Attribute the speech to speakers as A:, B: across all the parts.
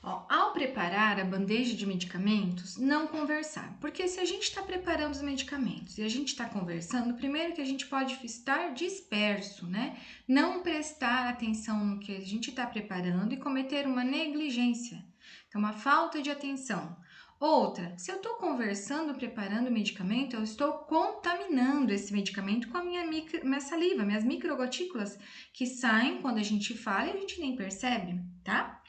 A: Ó, ao preparar a bandeja de medicamentos, não conversar. Porque se a gente está preparando os medicamentos e a gente está conversando, primeiro que a gente pode estar disperso, né? Não prestar atenção no que a gente está preparando e cometer uma negligência, então uma falta de atenção. Outra, se eu estou conversando, preparando o medicamento, eu estou contaminando esse medicamento com a minha saliva, minhas microgotículas que saem quando a gente fala e a gente nem percebe, tá?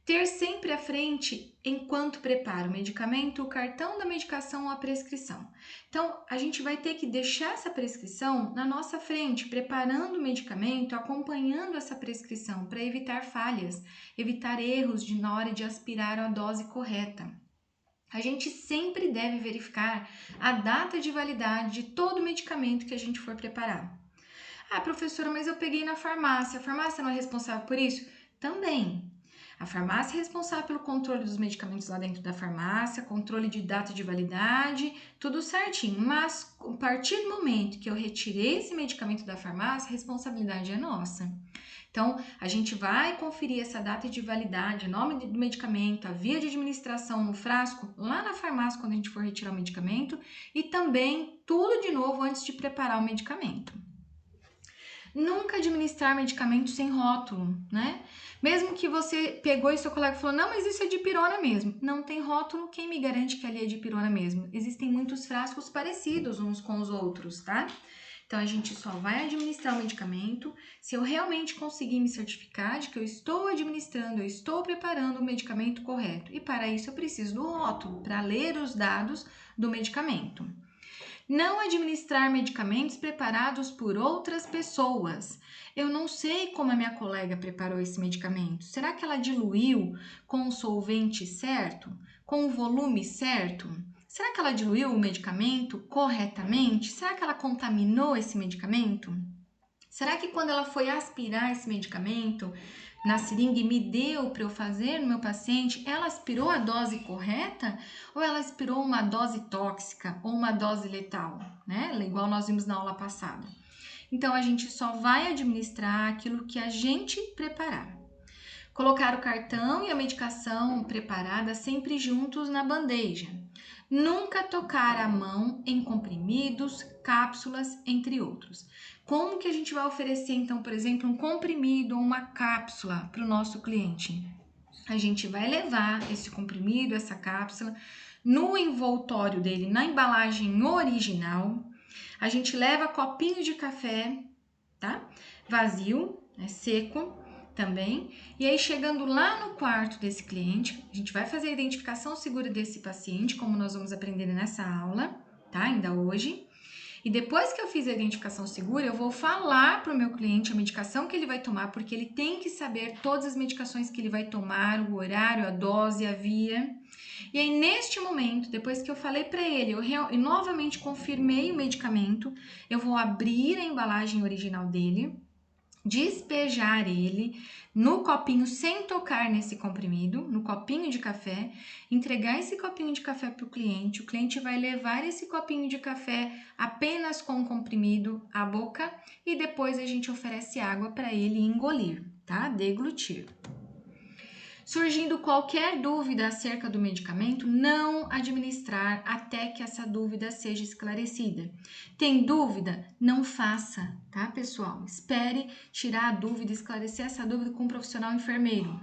A: Ter sempre à frente, enquanto prepara o medicamento, o cartão da medicação ou a prescrição. Então, a gente vai ter que deixar essa prescrição na nossa frente, preparando o medicamento, acompanhando essa prescrição para evitar falhas, evitar erros na hora de aspirar a dose correta. A gente sempre deve verificar a data de validade de todo medicamento que a gente for preparar. Ah, professora, mas eu peguei na farmácia. A farmácia não é responsável por isso? Também. A farmácia é responsável pelo controle dos medicamentos lá dentro da farmácia, controle de data de validade, tudo certinho. Mas a partir do momento que eu retirei esse medicamento da farmácia, a responsabilidade é nossa. Então, a gente vai conferir essa data de validade, o nome do medicamento, a via de administração no frasco, lá na farmácia quando a gente for retirar o medicamento e também tudo de novo antes de preparar o medicamento. Nunca administrar medicamento sem rótulo, né? Mesmo que você pegou e seu colega falou, não, mas isso é dipirona mesmo. Não tem rótulo, quem me garante que ali é dipirona mesmo? Existem muitos frascos parecidos uns com os outros, tá? Então, a gente só vai administrar o medicamento se eu realmente conseguir me certificar de que eu estou administrando, eu estou preparando o medicamento correto. E para isso eu preciso do rótulo, para ler os dados do medicamento. Não administrar medicamentos preparados por outras pessoas. Eu não sei como a minha colega preparou esse medicamento. Será que ela diluiu com o solvente certo? Com o volume certo? Será que ela diluiu o medicamento corretamente? Será que ela contaminou esse medicamento? Será que quando ela foi aspirar esse medicamento na seringa e me deu para eu fazer no meu paciente, ela aspirou a dose correta ou ela aspirou uma dose tóxica ou uma dose letal, né? Igual nós vimos na aula passada. Então, a gente só vai administrar aquilo que a gente preparar. Colocar o cartão e a medicação preparada sempre juntos na bandeja. Nunca tocar a mão em comprimidos, cápsulas, entre outros. Como que a gente vai oferecer, então, por exemplo, um comprimido ou uma cápsula para o nosso cliente? A gente vai levar esse comprimido, essa cápsula, no envoltório dele, na embalagem original. A gente leva copinho de café, tá? Vazio, né? Seco também. E aí, chegando lá no quarto desse cliente, a gente vai fazer a identificação segura desse paciente, como nós vamos aprender nessa aula, tá? Ainda hoje. E depois que eu fiz a identificação segura, eu vou falar para o meu cliente a medicação que ele vai tomar, porque ele tem que saber todas as medicações que ele vai tomar, o horário, a dose, a via. E aí, neste momento, depois que eu falei para ele, eu novamente confirmei o medicamento, eu vou abrir a embalagem original dele, despejar ele no copinho sem tocar nesse comprimido, no copinho de café, entregar esse copinho de café para o cliente vai levar esse copinho de café apenas com o comprimido à boca e depois a gente oferece água para ele engolir, tá? Deglutir. Surgindo qualquer dúvida acerca do medicamento, não administrar até que essa dúvida seja esclarecida. Tem dúvida? Não faça, tá, pessoal? Espere tirar a dúvida, esclarecer essa dúvida com um profissional enfermeiro.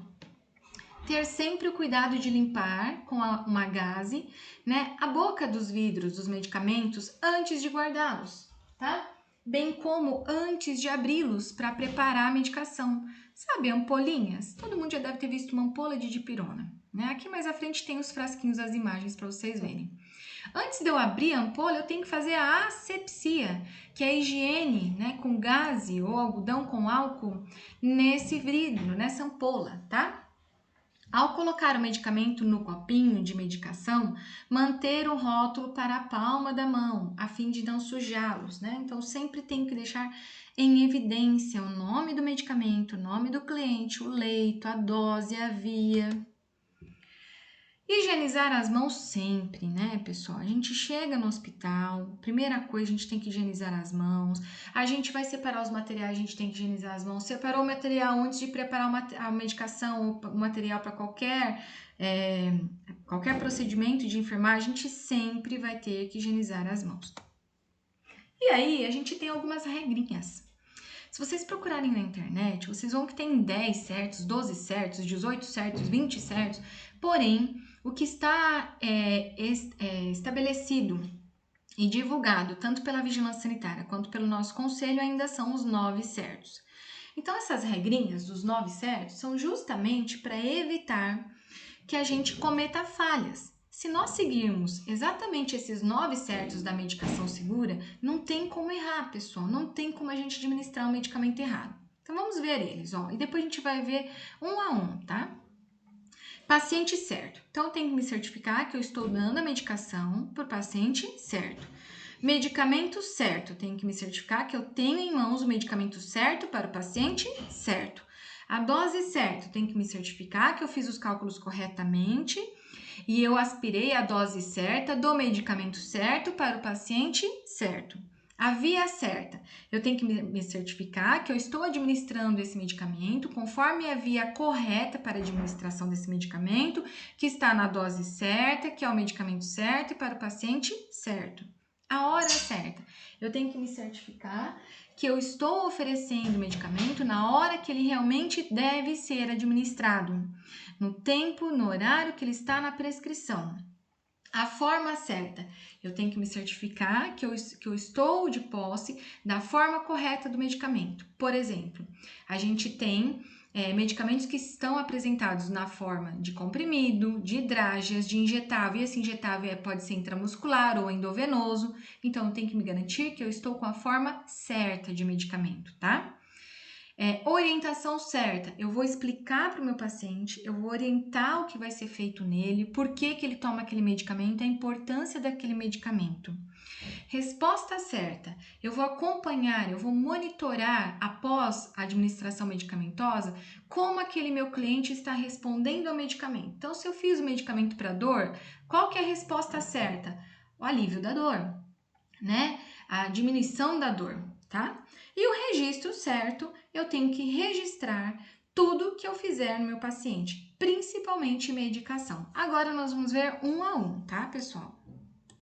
A: Ter sempre o cuidado de limpar com uma gaze, né, a boca dos vidros dos medicamentos antes de guardá-los, tá? Bem como antes de abri-los para preparar a medicação. Sabe, ampolinhas? Todo mundo já deve ter visto uma ampola de dipirona, né? Aqui mais à frente tem os frasquinhos, as imagens para vocês verem. Antes de eu abrir a ampola, eu tenho que fazer a asepsia, que é a higiene, né, com gaze ou algodão com álcool nesse vidro, nessa ampola, tá? Ao colocar o medicamento no copinho de medicação, manter o rótulo para a palma da mão, a fim de não sujá-los, né? Então, sempre tem que deixar em evidência o nome do medicamento, o nome do cliente, o leito, a dose, a via. Higienizar as mãos sempre, né, pessoal? A gente chega no hospital, primeira coisa, a gente tem que higienizar as mãos. A gente vai separar os materiais, a gente tem que higienizar as mãos. Separou o material antes de preparar a medicação ou o material para qualquer procedimento de enfermagem, a gente sempre vai ter que higienizar as mãos. E aí, a gente tem algumas regrinhas. Se vocês procurarem na internet, vocês vão que tem 10 certos, 12 certos, 18 certos, 20 certos, porém, o que está estabelecido e divulgado tanto pela Vigilância Sanitária quanto pelo nosso conselho ainda são os 9 certos. Então, essas regrinhas dos 9 certos são justamente para evitar que a gente cometa falhas. Se nós seguirmos exatamente esses 9 certos da medicação segura, não tem como errar, pessoal. Não tem como a gente administrar um medicamento errado. Então, vamos ver eles, ó. E depois a gente vai ver um a um, tá? Paciente certo. Então, eu tenho que me certificar que eu estou dando a medicação para o paciente certo. Medicamento certo. Eu tenho que me certificar que eu tenho em mãos o medicamento certo para o paciente certo. A dose certa. Eu tenho que me certificar que eu fiz os cálculos corretamente e eu aspirei a dose certa do medicamento certo para o paciente certo. A via certa, eu tenho que me certificar que eu estou administrando esse medicamento conforme a via correta para a administração desse medicamento, que está na dose certa, que é o medicamento certo e para o paciente certo. A hora certa, eu tenho que me certificar que eu estou oferecendo o medicamento na hora que ele realmente deve ser administrado, no tempo, no horário que ele está na prescrição. A forma certa, eu tenho que me certificar que eu estou de posse da forma correta do medicamento. Por exemplo, a gente tem medicamentos que estão apresentados na forma de comprimido, de drágeas, de injetável, e esse injetável pode ser intramuscular ou endovenoso, então eu tenho que me garantir que eu estou com a forma certa de medicamento, tá? Orientação certa, eu vou explicar para o meu paciente, eu vou orientar o que vai ser feito nele, por que ele toma aquele medicamento, a importância daquele medicamento. Resposta certa, eu vou acompanhar, eu vou monitorar após a administração medicamentosa como aquele meu cliente está respondendo ao medicamento. Então, se eu fiz o medicamento para dor, qual que é a resposta certa? O alívio da dor, né? A diminuição da dor, tá? E o registro certo, eu tenho que registrar tudo que eu fizer no meu paciente, principalmente medicação. Agora nós vamos ver um a um, tá, pessoal?